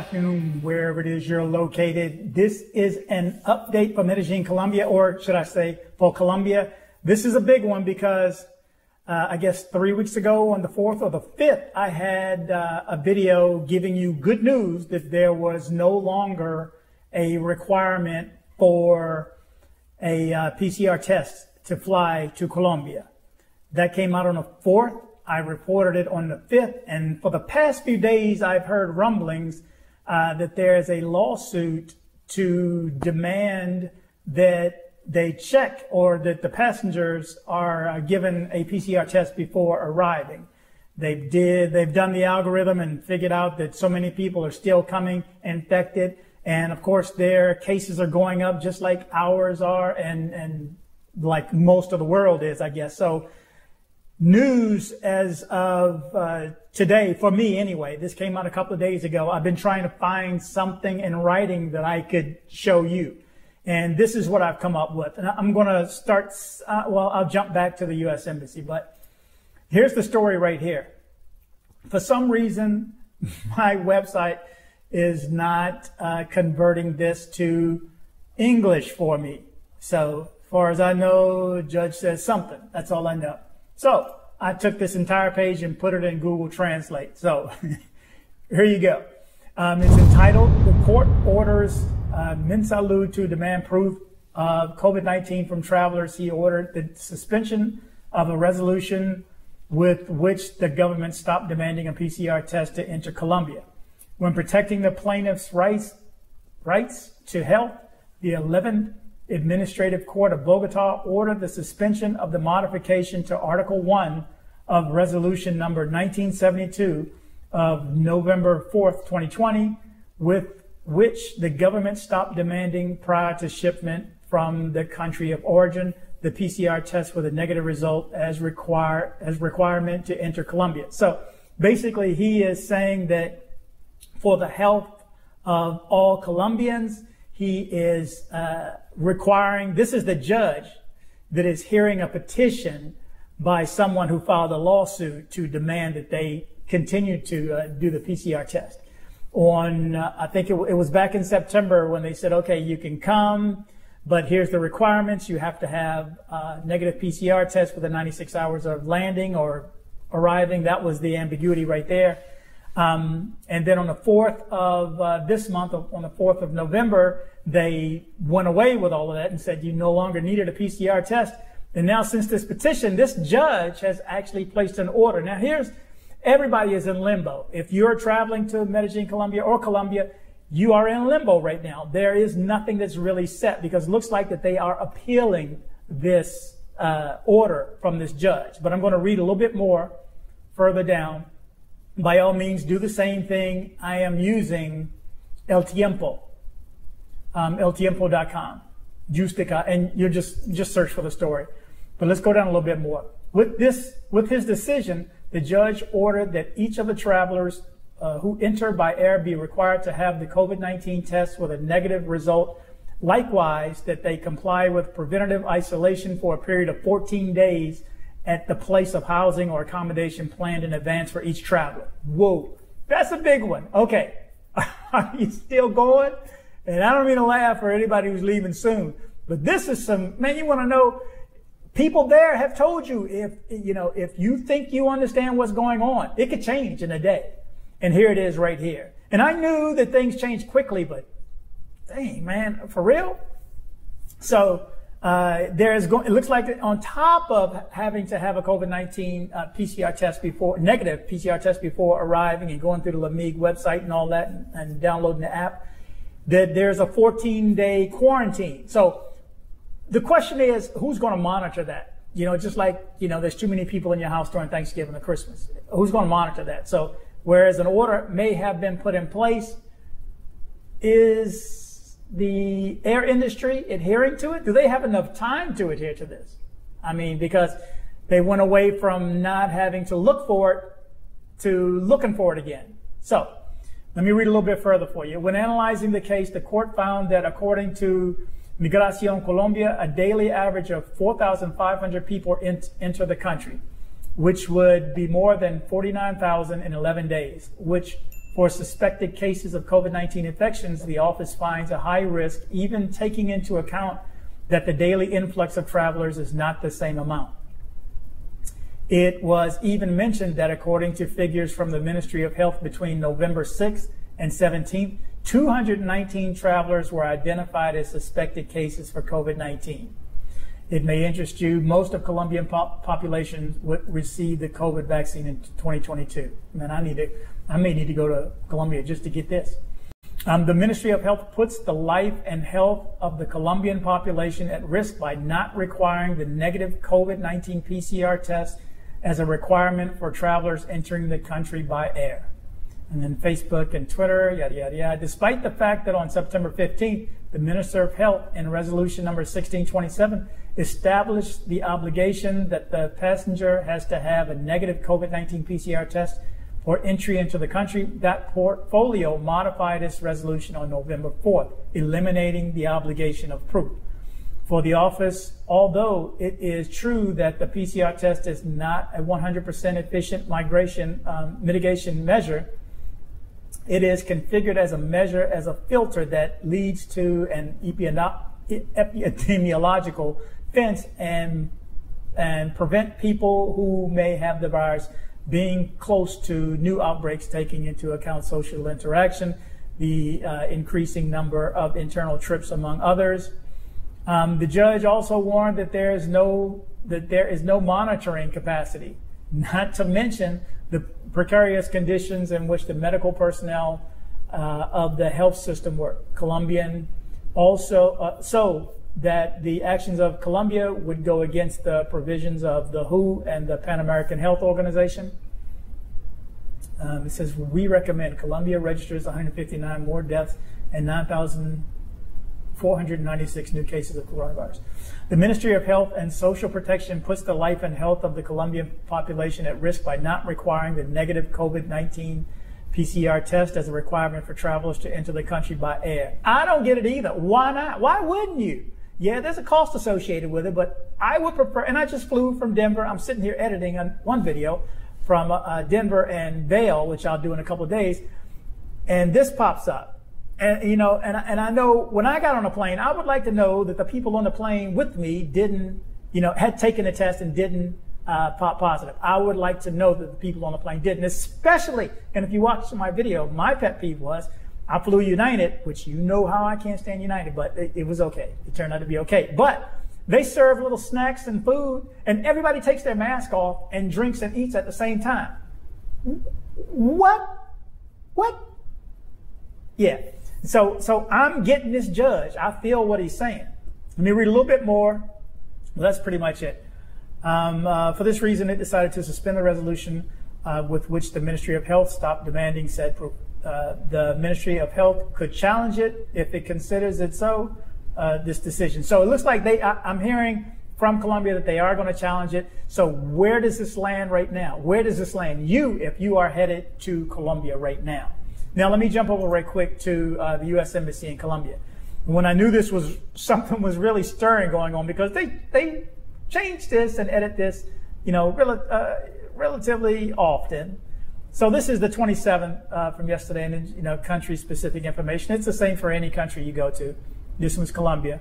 afternoon, wherever it is you're located. This is an update for Medellin Colombia, or should I say for Colombia. This is a big one because I guess 3 weeks ago on the 4th or the 5th, I had a video giving you good news that there was no longer a requirement for a PCR test to fly to Colombia. That came out on the 4th. I reported it on the 5th, and for the past few days, I've heard rumblings that there is a lawsuit to demand that they check or that the passengers are given a PCR test before arriving. They've done the algorithm and figured out that so many people are still coming infected, and of course their cases are going up just like ours are, and like most of the world is, I guess. So news as of today, for me anyway, this came out a couple of days ago. I've been trying to find something in writing that I could show you. And this is what I've come up with. And I'm going to start, well, I'll jump back to the U.S. Embassy, but here's the story right here. For some reason, my website is not converting this to English for me. So as far as I know, Judge says something. That's all I know. So I took this entire page and put it in Google Translate. So here you go. It's entitled, "The Court Orders Minsalud to Demand Proof of COVID-19 from Travelers." He ordered the suspension of a resolution with which the government stopped demanding a PCR test to enter Colombia. When protecting the plaintiff's rights to health, the 11th Administrative Court of Bogota ordered the suspension of the modification to Article 1 of Resolution number 1972 of November 4th, 2020, with which the government stopped demanding prior to shipment from the country of origin the PCR test with a negative result as requirement to enter Colombia. So basically he is saying that for the health of all Colombians, he is requiring, this is the judge that is hearing a petition by someone who filed a lawsuit to demand that they continue to do the PCR test. On, I think it was back in September when they said, okay, you can come, but here's the requirements. You have to have a negative PCR test within 96 hours of landing or arriving. That was the ambiguity right there. And then on the 4th of this month, on the 4th of November, they went away with all of that and said you no longer needed a PCR test. And now since this petition, this judge has actually placed an order. Now everybody is in limbo. If you're traveling to Medellin, Colombia or Colombia, you are in limbo right now. There is nothing that's really set because it looks like that they are appealing this order from this judge. But I'm going to read a little bit more further down. By all means, do the same thing. I am using El Tiempo, eltiempo.com, Justica, and you just search for the story. But let's go down a little bit more. With his decision, the judge ordered that each of the travelers who enter by air be required to have the COVID-19 test with a negative result. Likewise, that they comply with preventative isolation for a period of 14 days at the place of housing or accommodation planned in advance for each traveler. Whoa, that's a big one. Okay, are you still going? And I don't mean to laugh for anybody who's leaving soon, but this is some, man, you want to know, people there have told you, if you think you understand what's going on, it could change in a day. And here it is right here. And I knew that things change quickly, but dang, man, for real? So, it looks like on top of having to have a COVID-19 PCR test negative PCR test before arriving and going through the LAMIG website and all that and downloading the app, that there's a 14-day quarantine. So the question is, who's going to monitor that? Just like, there's too many people in your house during Thanksgiving or Christmas. Who's going to monitor that? So whereas an order may have been put in place, is the air industry adhering to it? Do they have enough time to adhere to this? I mean, because they went away from not having to look for it to looking for it again. So let me read a little bit further for you. When analyzing the case, the court found that according to Medellin Colombia, a daily average of 4,500 people enter the country, which would be more than 49,000 in 11 days, which For suspected cases of COVID-19 infections, the office finds a high risk, even taking into account that the daily influx of travelers is not the same amount. It was even mentioned that according to figures from the Ministry of Health between November 6th and 17th, 219 travelers were identified as suspected cases for COVID-19. It may interest you, most of Colombian population would receive the COVID vaccine in 2022. Man, I may need to go to Colombia just to get this. The Ministry of Health puts the life and health of the Colombian population at risk by not requiring the negative COVID-19 PCR test as a requirement for travelers entering the country by air. And then Facebook and Twitter, yada, yada, yada. Despite the fact that on September 15th, the Minister of Health in resolution number 1627 established the obligation that the passenger has to have a negative COVID-19 PCR test for entry into the country, that portfolio modified its resolution on November 4th, eliminating the obligation of proof. For the office, although it is true that the PCR test is not a 100% efficient mitigation measure, it is configured as a measure, as a filter that leads to an epidemiological fence and prevent people who may have the virus being close to new outbreaks, taking into account social interaction, the increasing number of internal trips, among others. The judge also warned that there is no monitoring capacity, not to mention the precarious conditions in which the medical personnel of the health system work. Colombian also, so that the actions of Colombia would go against the provisions of the WHO and the Pan American Health Organization. It says, we recommend Colombia registers 159 more deaths and 9,496 new cases of coronavirus. The Ministry of Health and Social Protection puts the life and health of the Colombian population at risk by not requiring the negative COVID-19 PCR test as a requirement for travelers to enter the country by air. I don't get it either. Why not? Why wouldn't you? Yeah, there's a cost associated with it, but I would prefer, and I just flew from Denver. I'm sitting here editing one video from Denver and Vail, which I'll do in a couple of days, and this pops up. And, you know, and I know when I got on a plane, I would like to know that the people on the plane with me didn't, you know, had taken the test and didn't pop positive. I would like to know that the people on the plane didn't, especially, and if you watch my video, my pet peeve was, I flew United, which you know how I can't stand United, but it was okay. It turned out to be okay. But they serve little snacks and food, and everybody takes their mask off and drinks and eats at the same time. What? Yeah. So I'm getting this judge. I feel what he's saying. Let me read a little bit more. Well, that's pretty much it. For this reason, it decided to suspend the resolution with which the Ministry of Health stopped demanding said proof. The Ministry of Health could challenge it if it considers it so, this decision. So it looks like I'm hearing from Colombia that they are going to challenge it. So where does this land right now? Where does this land you if you are headed to Colombia right now? Now, let me jump over right quick to the U.S. Embassy in Colombia. When I knew this was something was really stirring going on, because they change this and edit this, you know, relatively often. So this is the 27th from yesterday, and you know, country-specific information. It's the same for any country you go to. This one's Colombia.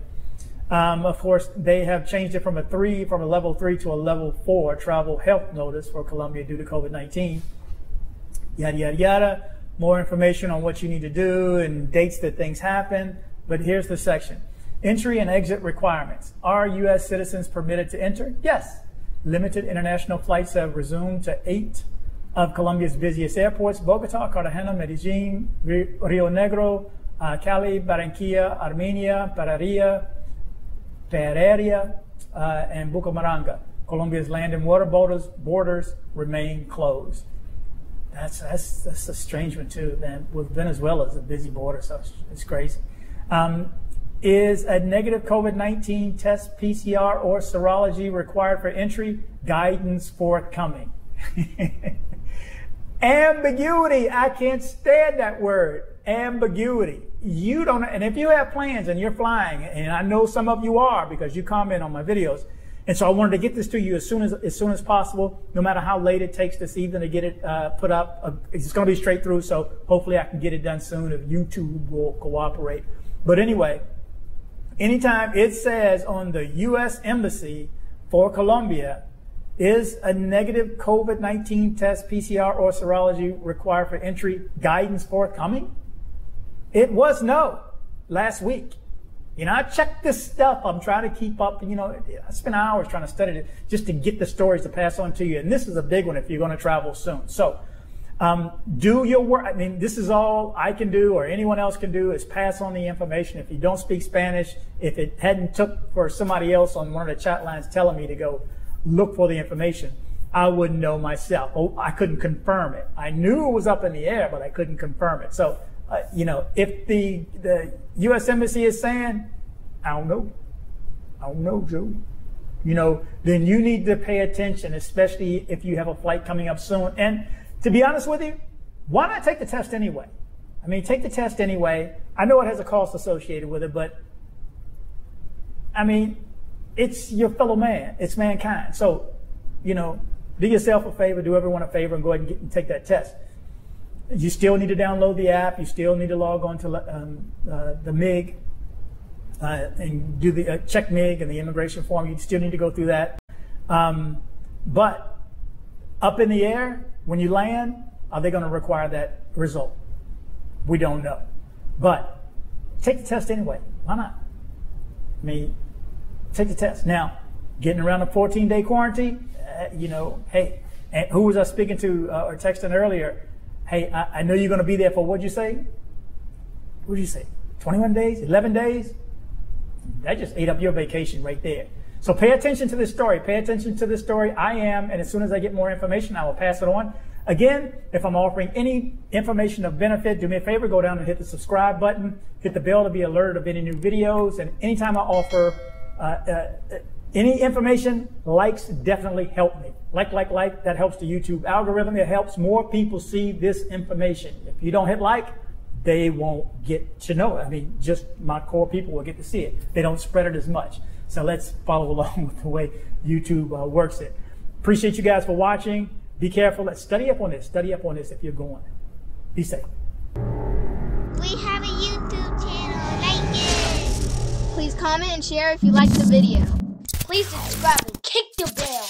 Of course, they have changed it from a level 3 to a level 4 travel health notice for Colombia due to COVID-19. Yada, yada, yada. More information on what you need to do and dates that things happen. But here's the section. Entry and exit requirements. Are U.S. citizens permitted to enter? Yes. Limited international flights have resumed to 8 of Colombia's busiest airports: Bogota, Cartagena, Medellin, Rio Negro, Cali, Barranquilla, Armenia, Pereira, and Bucaramanga. Colombia's land and water borders remain closed. That's a strange one too, man. With Venezuela's a busy border, so it's crazy. Is a negative COVID-19 test, PCR, or serology required for entry? Guidance forthcoming. Ambiguity. I can't stand that word. Ambiguity. You don't, and if you have plans and you're flying, and I know some of you are because you comment on my videos, And so I wanted to get this to you as soon as possible, no matter how late it takes this evening to get it put up. It's going to be straight through, so hopefully I can get it done soon if YouTube will cooperate. But anyway, anytime it says on the U.S. Embassy for Colombia, is a negative COVID-19 test, PCR, or serology required for entry, guidance forthcoming? It was no last week. You know, I checked this stuff. I'm trying to keep up. You know, I spent hours trying to study it just to get the stories to pass on to you. And this is a big one if you're going to travel soon. So do your work. I mean, this is all I can do or anyone else can do is pass on the information. If you don't speak Spanish, if it hadn't took for somebody else on one of the chat lines telling me to go look for the information, I wouldn't know myself. Oh, I couldn't confirm it. I knew it was up in the air, but I couldn't confirm it. So, you know, if the U.S. Embassy is saying, I don't know, Joe, you know, then you need to pay attention, especially if you have a flight coming up soon. And to be honest with you, why not take the test anyway? I mean, take the test anyway. I know it has a cost associated with it, but I mean, it's your fellow man. It's mankind. So, you know, do yourself a favor, do everyone a favor, and go ahead and take that test. You still need to download the app. You still need to log on to the MIG and do the check MIG and the immigration form. You still need to go through that. But up in the air, when you land, are they going to require that result? We don't know. But take the test anyway. Why not? I mean, take the test. Now, getting around a 14-day quarantine, you know, hey, and who was I speaking to or texting earlier? Hey, I know you're going to be there for, what'd you say? What'd you say? 21 days? 11 days? That just ate up your vacation right there. So pay attention to this story. Pay attention to this story. I am, and as soon as I get more information, I will pass it on. Again, if I'm offering any information of benefit, do me a favor, go down and hit the subscribe button, hit the bell to be alerted of any new videos, and anytime I offer any information, likes definitely help me. Like, that helps the YouTube algorithm. It helps more people see this information. If you don't hit like, they won't get to know it. I mean, just my core people will get to see it. They don't spread it as much. So let's follow along with the way YouTube works it. Appreciate you guys for watching. Be careful. Let's study up on this. Study up on this if you're going. Be safe. We have a YouTube channel. Like it. Please comment and share if you like the video. Please subscribe and kick the bell.